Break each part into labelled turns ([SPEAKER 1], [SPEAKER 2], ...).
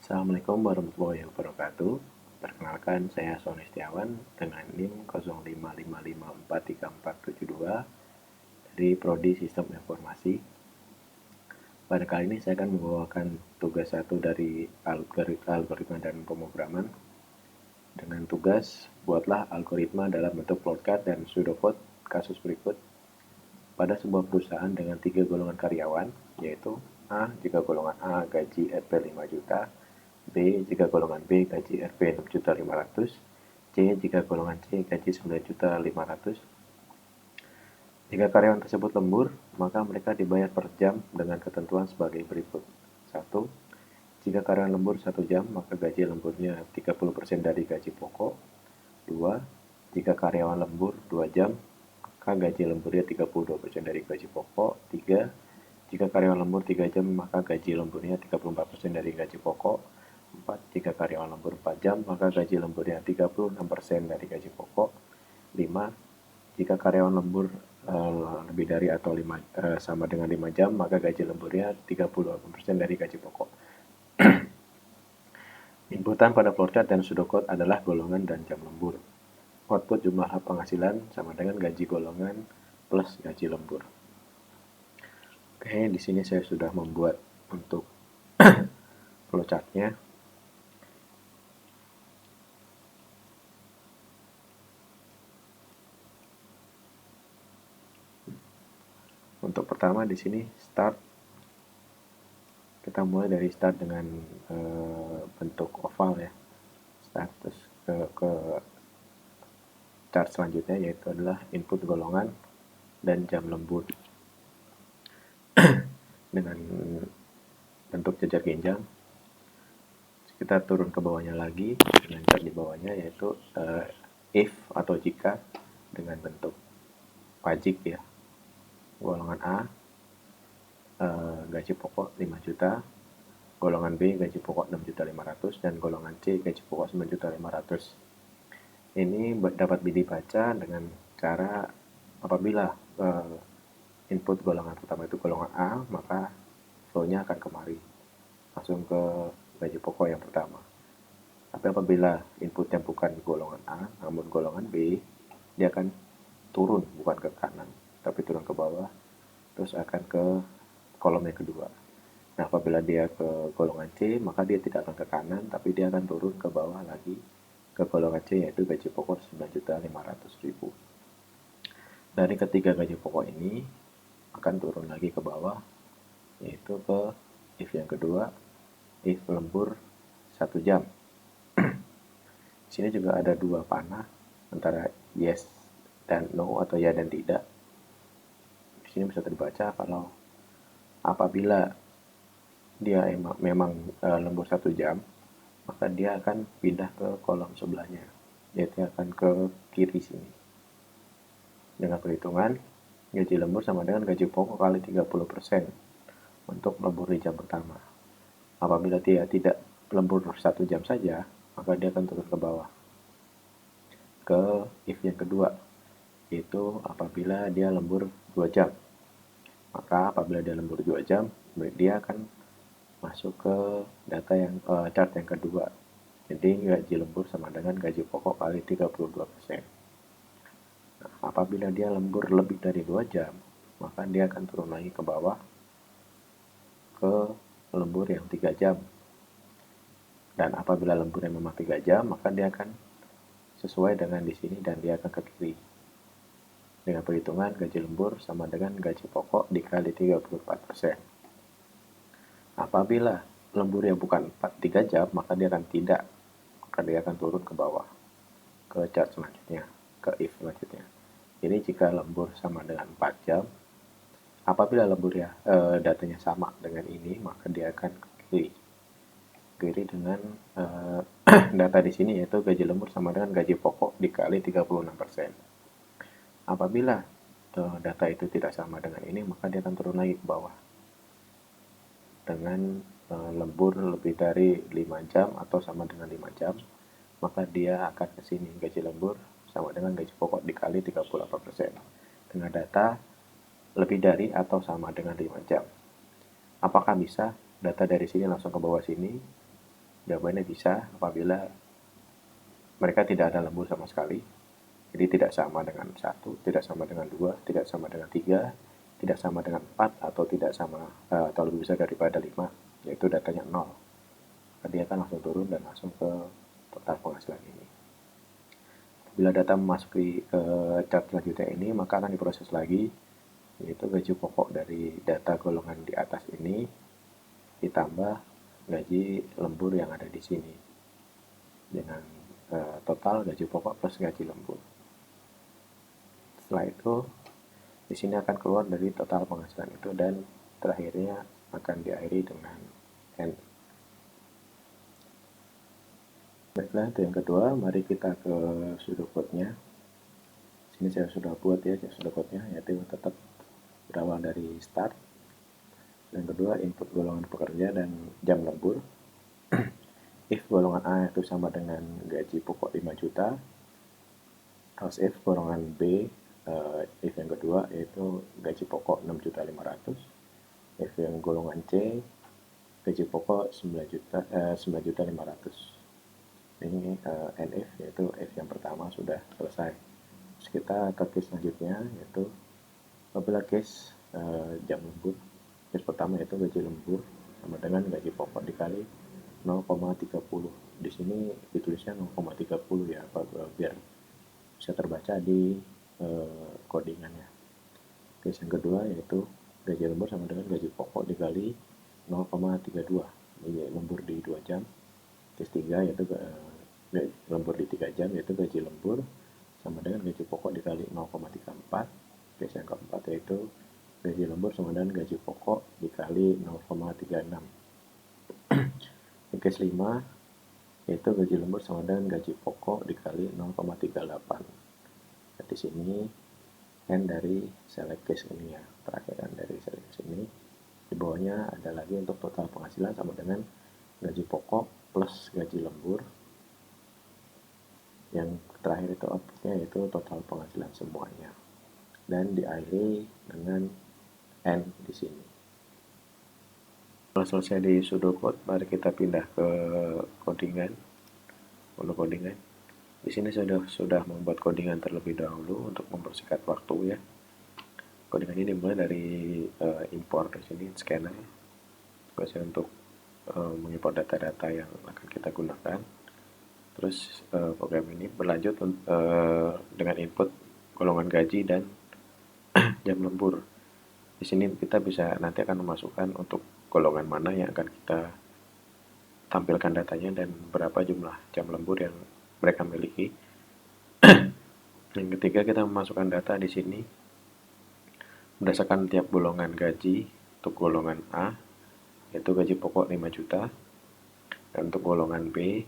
[SPEAKER 1] Assalamualaikum warahmatullahi wabarakatuh. Perkenalkan, saya Sony Setiawan dengan NIM 0555543472 dari Prodi Sistem Informasi. Pada kali ini saya akan membawakan tugas satu dari algoritma dan pemrograman. Dengan tugas, buatlah algoritma dalam bentuk flowchart dan pseudocode kasus berikut. Pada sebuah perusahaan dengan 3 golongan karyawan, yaitu A. Jika golongan A gaji Rp 5 juta, B. Jika golongan B gaji Rp 6.500.000, C. Jika golongan C gaji 9.500.000. Jika karyawan tersebut lembur, maka mereka dibayar per jam dengan ketentuan sebagai berikut. 1. Jika karyawan lembur 1 jam, maka gaji lemburnya 30% dari gaji pokok. 2. Jika karyawan lembur 2 jam, maka gaji lemburnya 32% dari gaji pokok. 3. Jika karyawan lembur 3 jam, maka gaji lemburnya 34% dari gaji pokok. 4. Jika karyawan lembur 4 jam, maka gaji lemburnya 36% dari gaji pokok. 5. Jika karyawan lembur lebih dari atau sama dengan 5 jam, maka gaji lemburnya 38% dari gaji pokok. Inputan pada flowchart dan pseudocode adalah golongan dan jam lembur. Output jumlah penghasilan sama dengan gaji golongan plus gaji lembur. Oke, di sini saya sudah membuat untuk flowchartnya. Untuk pertama di sini start, kita mulai dari start dengan bentuk oval ya, start, terus ke chart selanjutnya yaitu adalah input golongan dan jam lembur dengan bentuk jejar jenjang. Kita turun ke bawahnya lagi dengan chart di bawahnya yaitu if atau jika dengan bentuk pajik ya. Golongan A gaji pokok 5 juta, golongan B gaji pokok 6.500.000 dan golongan C gaji pokok 9.500.000. Ini dapat dibaca dengan cara apabila input golongan pertama itu golongan A, maka flow-nya akan kemari langsung ke gaji pokok yang pertama. Tapi apabila inputnya bukan golongan A, namun golongan B, dia akan turun, bukan ke kanan, tapi turun ke bawah, terus akan ke kolom yang kedua. Nah, apabila dia ke golongan C, maka dia tidak akan ke kanan, tapi dia akan turun ke bawah lagi ke golongan C, yaitu gaji pokok 9.500.000. Dari ketiga gaji pokok ini akan turun lagi ke bawah, yaitu ke if yang kedua, if lembur 1 jam. Di sini juga ada dua panah antara yes dan no atau ya dan tidak. Di sini bisa terbaca kalau apabila dia memang lembur 1 jam, maka dia akan pindah ke kolom sebelahnya, yaitu akan ke kiri sini. Dengan perhitungan, gaji lembur sama dengan gaji pokok kali 30% untuk lembur di jam pertama. Apabila dia tidak lembur 1 jam saja, maka dia akan turun ke bawah ke if yang kedua, yaitu apabila dia lembur 2 jam. Maka apabila dia lembur 2 jam, dia akan masuk ke data yang chart yang kedua. Jadi gaji lembur sama dengan gaji pokok kali 32%. Nah, apabila dia lembur lebih dari 2 jam, maka dia akan turun lagi ke bawah ke lembur yang 3 jam. Dan apabila lemburnya memang 3 jam, maka dia akan sesuai dengan di sini dan dia akan ke kiri. Dengan perhitungan gaji lembur sama dengan gaji pokok dikali 34%. Apabila lemburnya bukan 3 jam, maka dia akan tidak. Maka dia akan turun ke bawah ke chart selanjutnya, ke if selanjutnya. Jadi jika lembur sama dengan 4 jam, apabila lemburnya datanya sama dengan ini, maka dia akan ke kiri dengan data di sini yaitu gaji lembur sama dengan gaji pokok dikali 36%. Apabila data itu tidak sama dengan ini, maka dia akan turun lagi ke bawah dengan lembur lebih dari 5 jam atau sama dengan 5 jam, maka dia akan ke sini, gaji lembur sama dengan gaji pokok dikali 38% dengan data lebih dari atau sama dengan 5 jam. Apakah bisa data dari sini langsung ke bawah sini? Jawabannya bisa apabila mereka tidak ada lembur sama sekali. Jadi tidak sama dengan 1, tidak sama dengan 2, tidak sama dengan 3, tidak sama dengan 4, atau tidak sama atau lebih besar daripada 5, yaitu datanya 0. Dia akan langsung turun dan langsung ke total penghasilan ini. Bila data memasuki chart selanjutnya ini, maka akan diproses lagi, yaitu gaji pokok dari data golongan di atas ini ditambah gaji lembur yang ada di sini dengan total gaji pokok plus gaji lembur. Setelah itu di sini akan keluar dari total penghasilan itu dan terakhirnya akan diakhiri dengan N. Baiklah, itu yang kedua. Mari kita ke pseudocode-nya. Sini saya sudah buat ya pseudocode-nya, yaitu tetap berawal dari start. Yang kedua, input golongan pekerja dan jam lembur. If golongan A itu sama dengan gaji pokok 5 juta, else if golongan B, if yang kedua yaitu gaji pokok 6.500.000, if yang golongan C gaji pokok 9.500.000. Ini NF, yaitu if yang pertama sudah selesai. Terus kita ke case selanjutnya, yaitu apabila case jam lembur. Case pertama yaitu gaji lembur sama dengan gaji pokok dikali 0,30. Di sini ditulisnya 0,30 ya, biar bisa terbaca di codingannya. Case yang kedua yaitu gaji lembur sama dengan gaji pokok dikali 0,32. Jadi lembur di 2 jam. Case 3 yaitu lembur di 3 jam, yaitu gaji lembur sama dengan gaji pokok dikali 0,34. Case yang keempat yaitu gaji lembur sama dengan gaji pokok dikali 0,36. Case 5 yaitu gaji lembur sama dengan gaji pokok dikali 0,38. Nah, di sini N dari select case ini ya, perakhiran dari select case ini. Di bawahnya ada lagi untuk total penghasilan sama dengan gaji pokok plus gaji lembur. Yang terakhir itu outputnya yaitu total penghasilan semuanya. Dan diakhiri dengan N di sini. Setelah selesai di pseudocode, mari kita pindah ke codingan. Untuk codingan, di sini sudah membuat codingan terlebih dahulu untuk mempersingkat waktu ya. Codingan ini dimulai dari import di sini scanner, tugasnya untuk mengimport data-data yang akan kita gunakan. Terus program ini berlanjut dengan input golongan gaji dan jam lembur. Di sini kita bisa nanti akan memasukkan untuk golongan mana yang akan kita tampilkan datanya dan berapa jumlah jam lembur yang mereka miliki. Yang ketiga, kita memasukkan data di sini berdasarkan tiap golongan gaji. Untuk golongan A yaitu gaji pokok 5 juta, dan untuk golongan B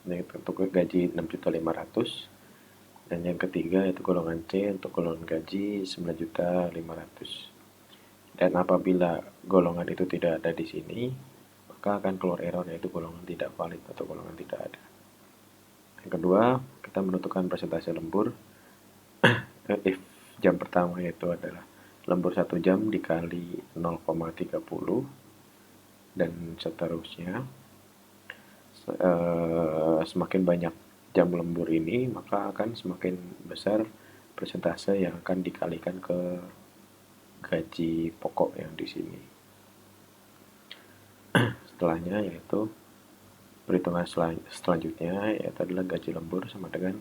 [SPEAKER 1] untuk gaji 6.500.000, dan yang ketiga yaitu golongan C untuk golongan gaji 9.500.000. Dan apabila golongan itu tidak ada di sini, maka akan keluar error, yaitu golongan tidak valid atau golongan tidak ada. Yang kedua, kita menentukan persentase lembur. If jam pertama yaitu adalah lembur 1 jam dikali 0,30 dan seterusnya. Semakin banyak jam lembur ini, maka akan semakin besar persentase yang akan dikalikan ke gaji pokok yang di sini. Setelahnya yaitu perhitungan selanjutnya yaitu adalah gaji lembur sama dengan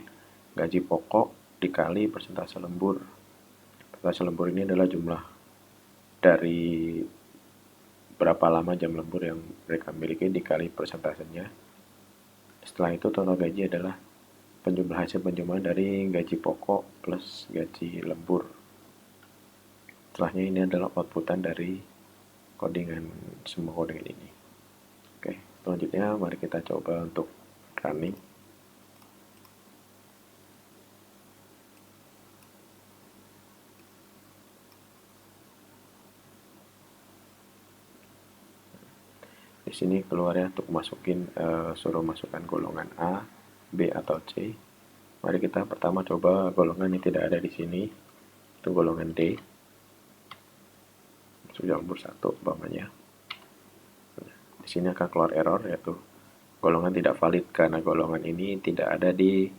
[SPEAKER 1] gaji pokok dikali persentase lembur. Persentase lembur ini adalah jumlah dari berapa lama jam lembur yang mereka miliki dikali persentasenya. Setelah itu total gaji adalah hasil penjumlahan dari gaji pokok plus gaji lembur. Setelahnya ini adalah outputan dari semua codingan ini. Oke, selanjutnya mari kita coba untuk running. Di sini keluar ya untuk suruh masukkan golongan A, B atau C. Mari kita pertama coba golongan yang tidak ada di sini, itu golongan D. Sudah lembur 1 umpamanya. Di sini akan keluar error yaitu golongan tidak valid karena golongan ini tidak ada di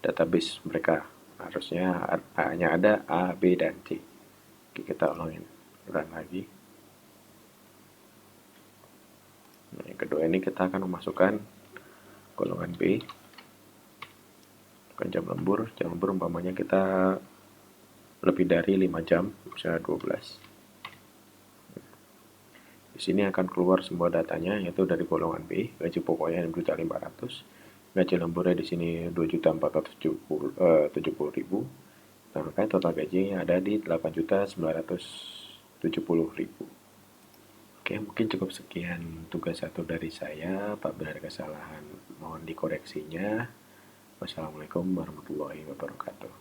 [SPEAKER 1] database mereka. Harusnya hanya ada A, B, dan C. Oke, kita ulangin run lagi. Nah, yang kedua ini kita akan memasukkan golongan B. Bukan jam lembur umpamanya kita lebih dari 5 jam, misalnya 12. Di sini akan keluar semua datanya, yaitu dari golongan B, gaji pokoknya 6.500.000, gaji lemburnya di sini 2.470.000, nah, maka total gajinya ada di 8.970.000. Oke, mungkin cukup sekian tugas 1 dari saya. Apabila ada kesalahan, mohon dikoreksinya. Wassalamualaikum warahmatullahi wabarakatuh.